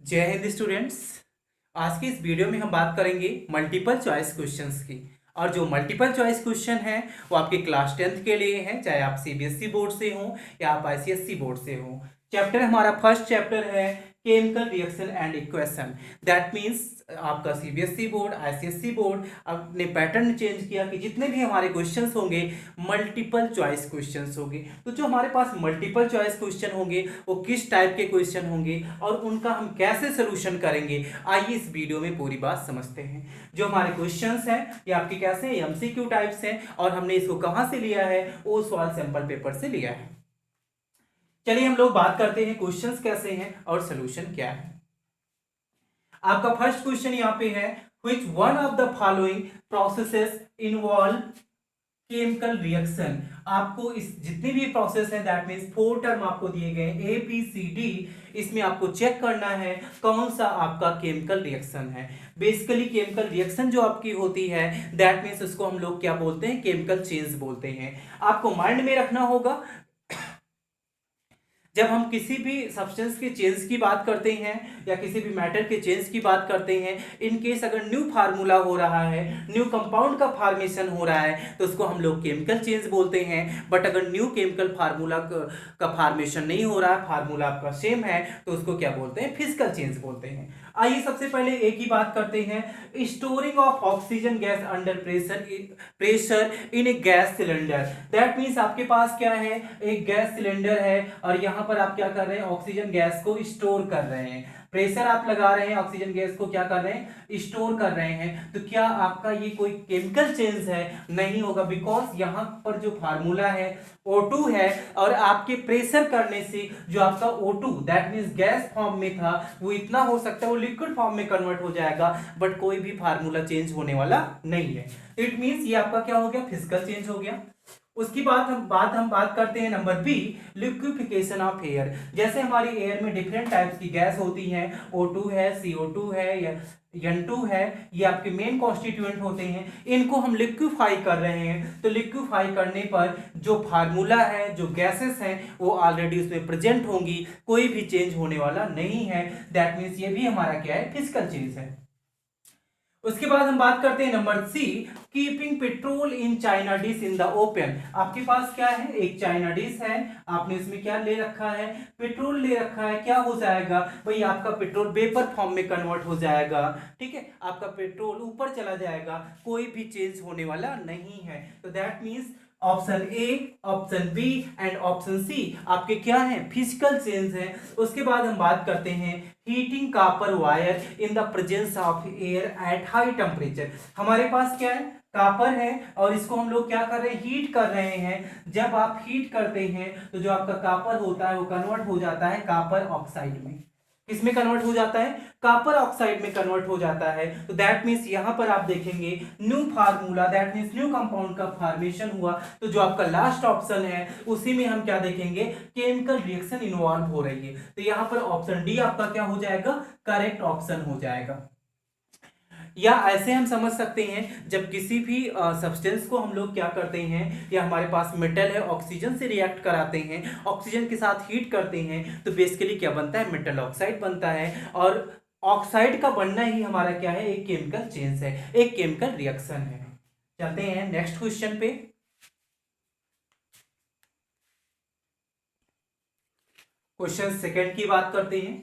जय हिंद स्टूडेंट्स। आज की इस वीडियो में हम बात करेंगे मल्टीपल चॉइस क्वेश्चंस की। और जो मल्टीपल चॉइस क्वेश्चन है वो आपके क्लास 10th के लिए है, चाहे आप सीबीएसई बोर्ड से हो या आप आईसीएसई बोर्ड से हो। चैप्टर हमारा फर्स्ट चैप्टर है chemical reaction and equation. That means आपका सीबीएसई बोर्ड आईसीएसई बोर्ड अपने पैटर्न चेंज किया कि जितने भी हमारे क्वेश्चंस होंगे मल्टीपल चॉइस क्वेश्चंस होंगे। तो जो हमारे पास मल्टीपल चॉइस क्वेश्चन होंगे वो किस टाइप के क्वेश्चन होंगे और उनका हम कैसे सोल्यूशन करेंगे, आइए इस वीडियो में पूरी बात समझते हैं। जो हमारे क्वेश्चंस हैं ये आपके कैसे हैं, एमसीक्यू टाइप्स हैं और हमने इसको कहां से लिया है, वो सवाल सैंपल पेपर से लिया है। चलिए हम लोग बात करते हैं क्वेश्चंस कैसे हैं और सोल्यूशन क्या है। आपका फर्स्ट क्वेश्चन यहाँ पे है, which one of the following processes involve chemical reaction. आपको इस जितनी भी प्रोसेस है दैट मीन्स 4 टर्म आपको दिए गए ABCD, इसमें आपको चेक करना है कौन सा आपका केमिकल रिएक्शन है। बेसिकली केमिकल रिएक्शन जो आपकी होती है दैट मीन्स उसको हम लोग क्या बोलते हैं, केमिकल चेंज बोलते हैं। आपको माइंड में रखना होगा जब हम किसी भी सब्सटेंस के चेंज की बात करते हैं या किसी भी मैटर के चेंज की बात करते हैं, इन केस अगर न्यू फार्मूला हो रहा है, न्यू कंपाउंड का फॉर्मेशन हो रहा है तो उसको हम लोग केमिकल चेंज बोलते हैं। बट अगर न्यू केमिकल फार्मूला का फॉर्मेशन नहीं हो रहा है, फार्मूला आपका सेम है, तो उसको क्या बोलते हैं, फिजिकल चेंज बोलते हैं। आइए सबसे पहले एक ही बात करते हैं, storing of oxygen gas under pressure in A gas cylinder. That means आपके पास क्या है, एक गैस सिलेंडर है और यहां पर आप क्या कर रहे हैं, ऑक्सीजन गैस को स्टोर कर रहे हैं। प्रेशर आप लगा रहे हैं, ऑक्सीजन गैस को क्या कर रहे हैं, स्टोर कर रहे हैं। तो क्या आपका ये कोई केमिकल चेंज है? नहीं होगा, बिकॉज यहां पर जो फार्मूला है O2 है और आपके प्रेशर करने से जो आपका O2 that means gas form में था वो इतना हो सकता है वो लिक्विड फॉर्म में कन्वर्ट हो जाएगा, बट कोई भी फार्मूला चेंज होने वाला नहीं है। इट मीन्स ये आपका क्या हो गया, फिजिकल चेंज हो गया। उसकी बात करते हैं number B, liquefaction of air. जैसे हमारी एयर में डिफरेंट टाइप्स की गैस होती हैं, O2 है, CO2 है या N2 है, ये आपके मेन कॉन्स्टिट्यूएंट होते हैं। इनको हम लिक्विफाई कर रहे हैं, तो लिक्विफाई करने पर जो फार्मूला है, जो गैसेस हैं वो ऑलरेडी उसमें प्रेजेंट होंगी, कोई भी चेंज होने वाला नहीं है। दैट मीन्स ये भी हमारा क्या है, फिजिकल चेंज है। उसके बाद हम बात करते हैं number C, keeping petrol in china dish in the open. आपके पास क्या है, एक चाइना डिश है, आपने उसमें क्या ले रखा है, पेट्रोल ले रखा है। क्या हो जाएगा भाई, आपका पेट्रोल वेपर फॉर्म में कन्वर्ट हो जाएगा। ठीक है, आपका पेट्रोल ऊपर चला जाएगा, कोई भी चेंज होने वाला नहीं है। तो that means option A, option B and option C आपके क्या हैं, फिजिकल चेंज हैं। उसके बाद हम बात करते हैं heating copper wire in the presence of air at high temperature. हमारे पास क्या है, कॉपर है और इसको हम लोग क्या कर रहे हैं, हीट कर रहे हैं। जब आप हीट करते हैं तो जो आपका कॉपर होता है वो कन्वर्ट हो जाता है कॉपर ऑक्साइड में। किसमें कन्वर्ट हो जाता है, कॉपर ऑक्साइड में कन्वर्ट हो जाता है। तो दैट मीन्स यहां पर आप देखेंगे new formula, that means new compound का फॉर्मेशन हुआ। तो जो आपका लास्ट ऑप्शन है उसी में हम क्या देखेंगे, केमिकल रिएक्शन इन्वॉल्व हो रही है। तो यहां पर ऑप्शन डी आपका क्या हो जाएगा, करेक्ट ऑप्शन हो जाएगा। या ऐसे हम समझ सकते हैं, जब किसी भी सब्सटेंस को हम लोग क्या करते हैं, या हमारे पास मेटल है, ऑक्सीजन से रिएक्ट कराते हैं, ऑक्सीजन के साथ हीट करते हैं, तो बेसिकली क्या बनता है, मेटल ऑक्साइड बनता है। और ऑक्साइड का बनना ही हमारा क्या है, एक केमिकल चेंज है, एक केमिकल रिएक्शन है। चलते हैं नेक्स्ट क्वेश्चन पे। क्वेश्चन सेकंड की बात करते हैं,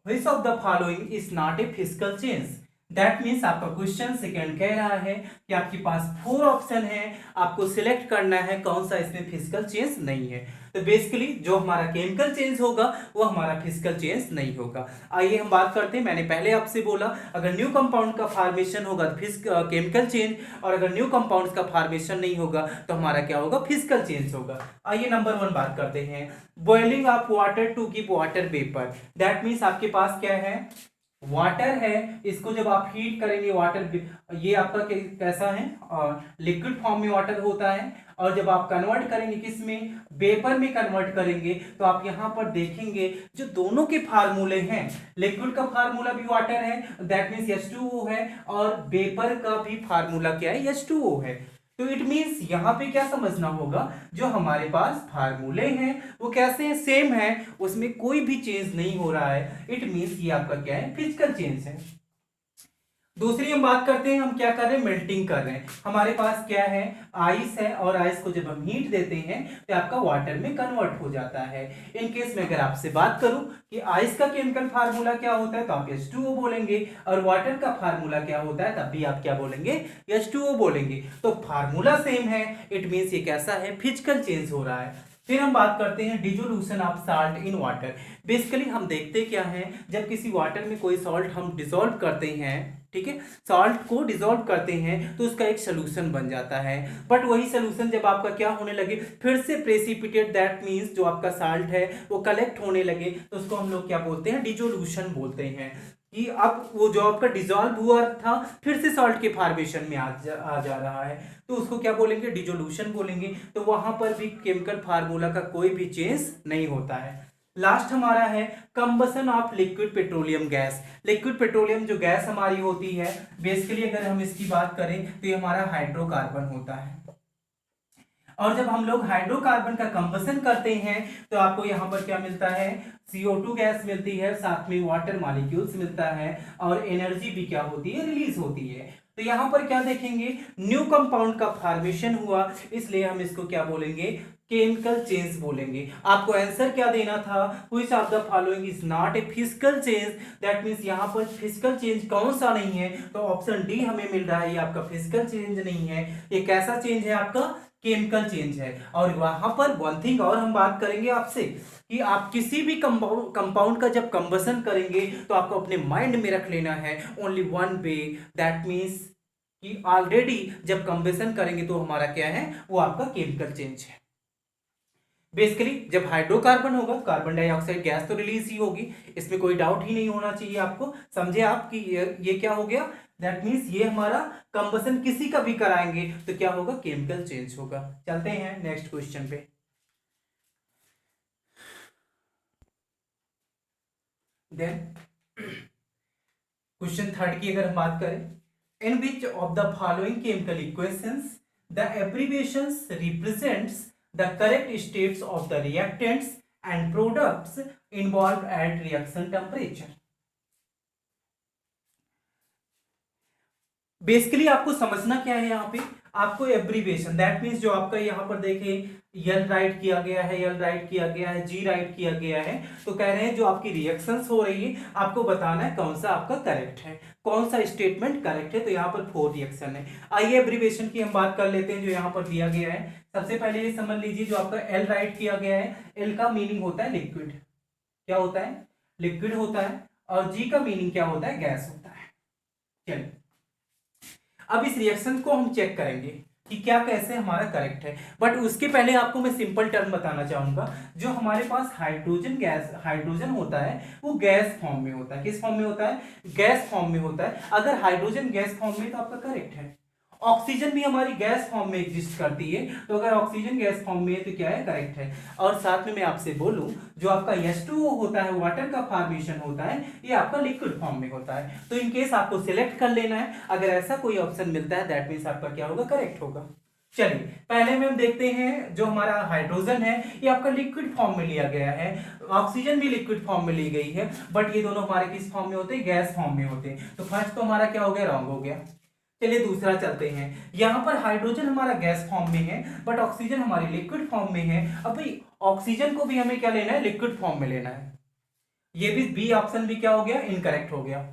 which of the following is not a physical change। That means आपका क्वेश्चन सेकंड कह रहा है कि आपके पास 4 ऑप्शन है, आपको सिलेक्ट करना है कौन सा इसमें फिजिकल चेंज नहीं है। तो बेसिकली जो हमारा केमिकल चेंज होगा वो हमारा फिजिकल चेंज नहीं होगा। आइए हम बात करते हैं, मैंने पहले आपसे बोला अगर न्यू कंपाउंड का फॉर्मेशन होगा तो केमिकल चेंज, और अगर न्यू कंपाउंड का फॉर्मेशन नहीं होगा तो हमारा क्या होगा, फिजिकल चेंज होगा। आइए नंबर 1 बात करते हैं, boiling of water to give water vapour. That means आपके पास क्या है, वाटर है, इसको जब आप हीट करेंगे वाटर, ये आपका कैसा है, लिक्विड फॉर्म में वाटर होता है। और जब आप कन्वर्ट करेंगे किस में, वेपर में कन्वर्ट करेंगे, तो आप यहां पर देखेंगे जो दोनों के फार्मूले हैं, लिक्विड का फार्मूला भी वाटर है दैट मीन्स H2O है, और वेपर का भी फार्मूला क्या है, H2O है। तो इट मीन्स यहाँ पे क्या समझना होगा, जो हमारे पास फार्मूले हैं वो कैसे हैं, सेम है, उसमें कोई भी चेंज नहीं हो रहा है। इट मीन्स ये आपका क्या है, फिजिकल चेंज है। दूसरी हम बात करते हैं, हम क्या कर रहे हैं, मेल्टिंग कर रहे हैं। हमारे पास क्या है, आइस है, और आइस को जब हम हीट देते हैं तो आपका वाटर में कन्वर्ट हो जाता है। इन केस में अगर आपसे बात करूं कि आइस का केमिकल फार्मूला क्या होता है तो आप H2O बोलेंगे, और वाटर का फार्मूला क्या होता है तब भी आप क्या बोलेंगे, H2O बोलेंगे। तो फार्मूला सेम है, इट मीन्स ये कैसा है, फिजिकल चेंज हो रहा है। फिर हम बात करते हैं dissolution of salt in water. Basically हम देखते क्या है, जब किसी वाटर में कोई सॉल्ट हम डिसॉल्व करते हैं, ठीक है, सॉल्ट को डिसॉल्व करते हैं तो उसका एक सोल्यूशन बन जाता है। बट वही सोल्यूशन जब आपका क्या होने लगे, फिर से प्रेसिपिटेट, दैट मीन्स जो आपका साल्ट है वो कलेक्ट होने लगे, तो उसको हम लोग क्या बोलते हैं, डिसोल्यूशन बोलते हैं। कि अब वो जो आपका डिसॉल्व हुआ था फिर से सॉल्ट के फॉर्मेशन में आ जा रहा है, तो उसको क्या बोलेंगे, डिसोल्यूशन बोलेंगे। तो वहां पर भी केमिकल फार्मूला का कोई भी चेंज नहीं होता है। लास्ट हमारा है combustion of liquid petroleum gas. Liquid petroleum जो गैस हमारी होती है, बेसिकली अगर हम इसकी बात करें तो ये हमारा हाइड्रोकार्बन होता है। और जब हम लोग हाइड्रोकार्बन का कंबसन करते हैं तो आपको यहाँ पर क्या मिलता है, CO2 गैस मिलती है, साथ में वाटर मॉलिक्यूल्स मिलता है, और एनर्जी भी क्या होती है, रिलीज होती है। तो यहाँ पर क्या देखेंगे, न्यू कंपाउंड का फॉर्मेशन हुआ, इसलिए हम इसको क्या बोलेंगे, केमिकल चेंज बोलेंगे। आपको आंसर क्या देना था, which of the following is not a physical change, that means यहाँ पर फिजिकल चेंज कौन सा नहीं है, तो ऑप्शन डी हमें मिल रहा है, ये आपका फिजिकल चेंज नहीं है, ये कैसा चेंज है, आपका केमिकल चेंज है। और वहां पर वन थिंग और हम बात करेंगे आपसे कि आप किसी भी कंपाउंड का जब कंबसन करेंगे तो आपको अपने माइंड में रख लेना है only one way, that means कि ऑलरेडी जब कंबसन करेंगे तो हमारा क्या है, वो आपका केमिकल चेंज है। बेसिकली जब हाइड्रोकार्बन होगा कार्बन डाइऑक्साइड गैस तो रिलीज ही होगी, इसमें कोई डाउट ही नहीं होना चाहिए आपको। समझे आप कि ये क्या हो गया, दैट मीन्स ये हमारा कंबसन किसी का भी कराएंगे तो क्या होगा, केमिकल चेंज होगा। चलते हैं नेक्स्ट क्वेश्चन पे। देन क्वेश्चन थर्ड की अगर हम बात करें, in which of the following chemical equations the abbreviations represents the correct states of the reactants and products involved at reaction temperature। Basically आपको समझना क्या है, यहाँ पे आपको एब्रीविएशन, दैट मीन्स जो आपका यहाँ पर देखें यल राइट किया गया है, यल राइट किया गया है, जी राइट किया गया है, तो कह रहे हैं जो आपकी रिएक्शंस हो रही है आपको बताना है कौन सा आपका करेक्ट है, कौन सा स्टेटमेंट करेक्ट है। तो यहाँ पर 4 रिएक्शन है। आइए एब्रीविएशन की हम बात कर लेते हैं जो यहाँ पर दिया गया है। सबसे पहले ये समझ लीजिए जो आपका एल राइट किया गया है, एल का मीनिंग होता है लिक्विड, क्या होता है, लिक्विड होता है, और जी का मीनिंग क्या होता है, गैस होता है। चलिए अब इस रिएक्शन को हम चेक करेंगे कि क्या कैसे हमारा करेक्ट है, बट उसके पहले आपको मैं सिंपल टर्म बताना चाहूंगा। जो हमारे पास हाइड्रोजन गैस, हाइड्रोजन होता है वो गैस फॉर्म में होता है, किस फॉर्म में होता है, गैस फॉर्म में होता है। अगर हाइड्रोजन गैस फॉर्म में तो आपका करेक्ट है। ऑक्सीजन भी हमारी गैस फॉर्म में एग्जिस्ट करती है, तो अगर ऑक्सीजन गैस फॉर्म में है तो क्या है, करेक्ट है। और साथ में मैं आपसे बोलूं जो आपका H2O होता है, वाटर का फॉर्मेशन होता है, ये आपका लिक्विड फॉर्म में होता है। तो इन केस आपको सिलेक्ट कर लेना है, अगर ऐसा कोई ऑप्शन मिलता है दैट मीन्स आपका क्या होगा, करेक्ट होगा। चलिए पहले में हम देखते हैं जो हमारा हाइड्रोजन है ये आपका लिक्विड फॉर्म में लिया गया है, ऑक्सीजन भी लिक्विड फॉर्म में ली गई है, बट ये दोनों हमारे किस फॉर्म में होते हैं, गैस फॉर्म में होते हैं। तो फर्स्ट तो हमारा क्या हो गया, रॉन्ग हो गया। चलिए दूसरा चलते हैं, यहां पर हाइड्रोजन हमारा गैस फॉर्म में है बट ऑक्सीजन हमारी लिक्विड फॉर्म में है। अब भाई ऑक्सीजन को भी हमें क्या लेना है, लिक्विड फॉर्म में लेना है। ये भी बी ऑप्शन भी क्या हो गया, इनकरेक्ट हो गया।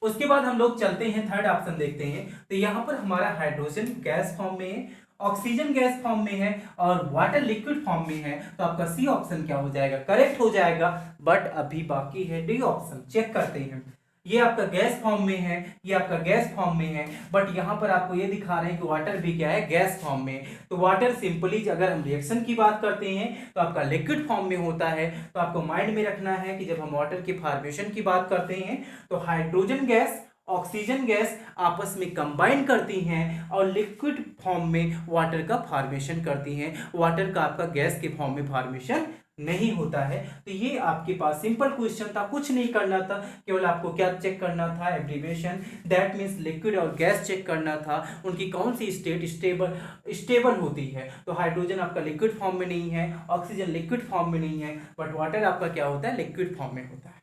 उसके बाद हम लोग चलते हैं थर्ड ऑप्शन देखते हैं, तो यहां पर हमारा हाइड्रोजन गैस फॉर्म में है, ऑक्सीजन गैस फॉर्म में है, और वाटर लिक्विड फॉर्म में है, तो आपका सी ऑप्शन क्या हो जाएगा, करेक्ट हो जाएगा। बट अभी बाकी है डी ऑप्शन, चेक करते हैं। ये आपका गैस फॉर्म में है, ये आपका गैस फॉर्म में है, बट यहां पर आपको ये दिखा रहे हैं कि वाटर भी क्या है, गैस फॉर्म में। तो वाटर सिंपली अगर हम रिएक्शन की बात करते हैं तो आपका लिक्विड फॉर्म में होता है। तो आपको माइंड में रखना है कि जब हम वाटर के फॉर्मेशन की बात करते हैं तो हाइड्रोजन गैस, ऑक्सीजन गैस आपस में कंबाइन करती हैं और लिक्विड फॉर्म में वाटर का फॉर्मेशन करती हैं। वाटर का आपका गैस के फॉर्म में फॉर्मेशन नहीं होता है। तो ये आपके पास सिंपल क्वेश्चन था, कुछ नहीं करना था, केवल आपको क्या चेक करना था, एब्रीविएशन, दैट मीन्स लिक्विड और गैस चेक करना था, उनकी कौन सी स्टेट स्टेबल होती है। तो हाइड्रोजन आपका लिक्विड फॉर्म में नहीं है, ऑक्सीजन लिक्विड फॉर्म में नहीं है, बट वाटर आपका क्या होता है, लिक्विड फॉर्म में होता है।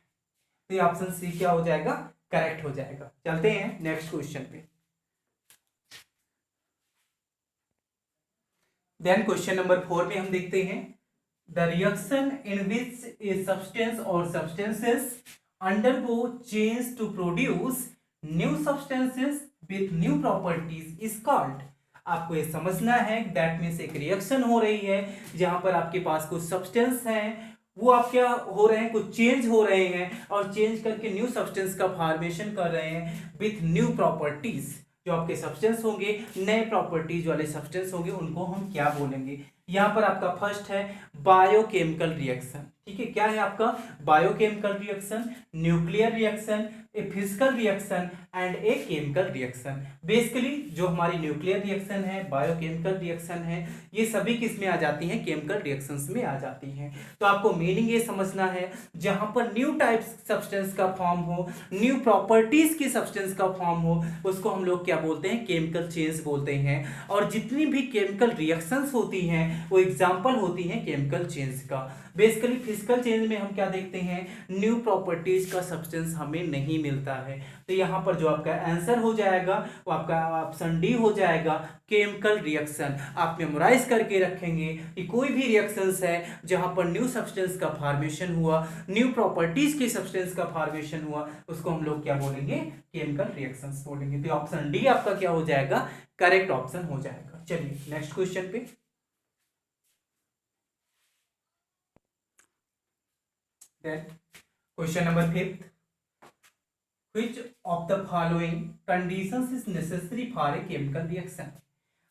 तो ये ऑप्शन सी क्या हो जाएगा, करेक्ट हो जाएगा। चलते हैं नेक्स्ट क्वेश्चन पे। देन क्वेश्चन नंबर 4 में हम देखते हैं the reaction in which a substance और substances undergo change to produce new substances with new properties is called. आपको ये समझना है दैट मीन्स एक रिएक्शन हो रही है जहां पर आपके पास कुछ सब्सटेंस हैं, वो आप क्या हो रहे हैं, कुछ चेंज हो रहे हैं और चेंज करके न्यू सब्सटेंस का फॉर्मेशन कर रहे हैं विथ न्यू प्रॉपर्टीज। जो आपके सब्सटेंस होंगे, नए प्रॉपर्टीज वाले सब्सटेंस होंगे, उनको हम क्या बोलेंगे। यहाँ पर आपका फर्स्ट है बायोकेमिकल रिएक्शन। ठीक है, क्या है आपका biochemical reaction, nuclear reaction, a physical reaction and a chemical reaction. Basically जो हमारी न्यूक्लियर रिएक्शन है, बायोकेमिकल रिएक्शन है, ये सभी किस में आ जाती हैं, केमिकल रिएक्शंस में आ जाती हैं। तो आपको मीनिंग ये समझना है जहां पर न्यू टाइप सब्सटेंस का फॉर्म हो, न्यू प्रॉपर्टीज की सब्सटेंस का फॉर्म हो, उसको हम लोग क्या बोलते हैं, केमिकल चेंज बोलते हैं। और जितनी भी केमिकल रिएक्शंस होती हैं वो एग्जाम्पल होती हैं केमिकल चेंज का। बेसिकली फिजिकल चेंज में हम क्या देखते हैं, न्यू प्रॉपर्टीज का सब्सटेंस हमें नहीं मिलता है। तो यहाँ पर जो आपका आंसर हो जाएगा वो आपका ऑप्शन डी हो जाएगा, केमिकल रिएक्शन। आप मेमोराइज करके रखेंगे कि कोई भी रिएक्शंस है जहां पर न्यू सब्सटेंस का फॉर्मेशन हुआ, न्यू प्रॉपर्टीज के सब्सटेंस का फॉर्मेशन हुआ, उसको हम लोग क्या बोलेंगे, केमिकल रिएक्शंस बोलेंगे। तो ऑप्शन डी आपका क्या हो जाएगा, करेक्ट ऑप्शन हो जाएगा। चलिए नेक्स्ट क्वेश्चन पे। Then question number 5, which of the following conditions is necessary for a chemical reaction?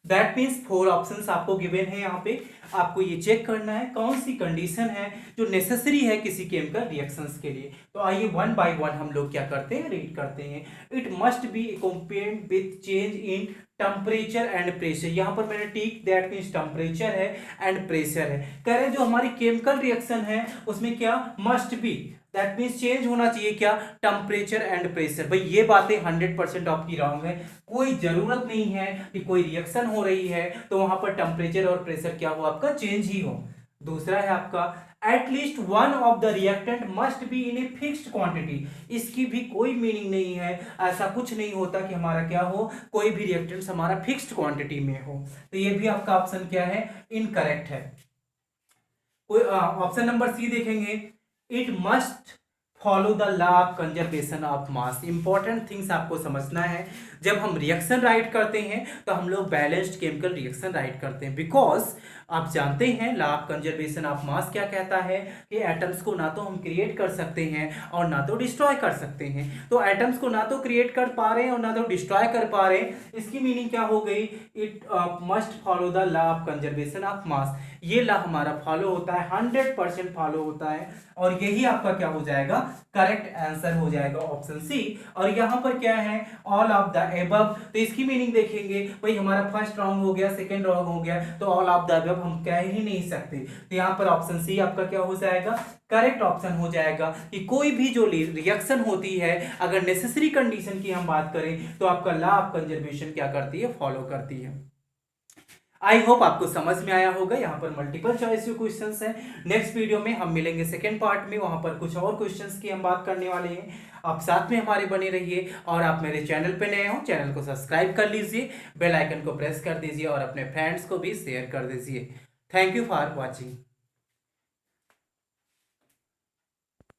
That means 4 options आपको गिवन है। यहाँ पे आपको ये चेक करना है कौन सी कंडीशन है जो नेसेसरी है किसी केमिकल रिएक्शंस के लिए। तो आइए वन बाय वन हम लोग क्या करते हैं, रीड करते हैं। It must be accompanied with change in temperature and pressure. यहाँ पर मैंने टिक, दैट मीन्स टेम्परेचर है एंड प्रेशर है। कह रहे हैं जो हमारी केमिकल रिएक्शन है उसमें क्या must be, that means change होना चाहिए क्या, टेम्परेचर एंड प्रेशर। भाई ये बातें 100% आपकी रॉन्ग है। कोई जरूरत नहीं है कि कोई रिएक्शन हो रही है तो वहां पर टेम्परेचर और प्रेशर क्या हो, आपका चेंज ही हो। दूसरा है आपका at least one of the reactant must be in a fixed quantity. इसकी भी कोई मीनिंग नहीं है, ऐसा कुछ नहीं होता कि हमारा क्या हो, कोई भी रिएक्टेंट्स हमारा फिक्स्ड क्वांटिटी में हो। तो ये भी आपका ऑप्शन क्या है, इनकरेक्ट है। कोई ऑप्शन नंबर सी देखेंगे, it must follow the law of conservation of mass. Important things आपको समझना है। जब हम रिएक्शन राइट करते हैं तो हम लोग बैलेंस्ड केमिकल रिएक्शन राइट करते हैं, बिकॉज आप जानते हैं law of conservation of mass क्या कहता है कि एटम्स को ना तो हम क्रिएट कर सकते हैं और ना तो डिस्ट्रॉय कर सकते हैं। तो एटम्स को ना तो क्रिएट कर पा रहे हैं और ना तो डिस्ट्रॉय कर पा रहे हैं, इसकी मीनिंग क्या हो गई, it must follow the law of conservation of mass. ये लॉ हमारा फॉलो होता है, 100% फॉलो होता है और यही आपका क्या हो जाएगा, करेक्ट आंसर हो जाएगा ऑप्शन सी। और यहाँ पर क्या है, ऑल ऑफ द एबव। तो इसकी मीनिंग देखेंगे, भाई हमारा फर्स्ट रॉन्ग हो गया, सेकंड रॉन्ग हो गया, तो ऑल ऑफ द एबव हम कह ही नहीं सकते। तो यहाँ पर ऑप्शन सी आपका क्या हो जाएगा, करेक्ट ऑप्शन हो जाएगा कि कोई भी जो रिएक्शन होती है अगर नेसेसरी कंडीशन की हम बात करें तो आपका लॉ ऑफ कंजर्वेशन क्या करती है, फॉलो करती है। आई होप आपको समझ में आया होगा। यहाँ पर मल्टीपल चॉइस जो क्वेश्चंस हैं, नेक्स्ट वीडियो में हम मिलेंगे सेकेंड पार्ट में, वहां पर कुछ और क्वेश्चंस की हम बात करने वाले हैं। आप साथ में हमारे बने रहिए और आप मेरे चैनल पे नए हो, चैनल को सब्सक्राइब कर लीजिए, बेल आइकन को प्रेस कर दीजिए और अपने फ्रेंड्स को भी शेयर कर दीजिए। Thank you for watching.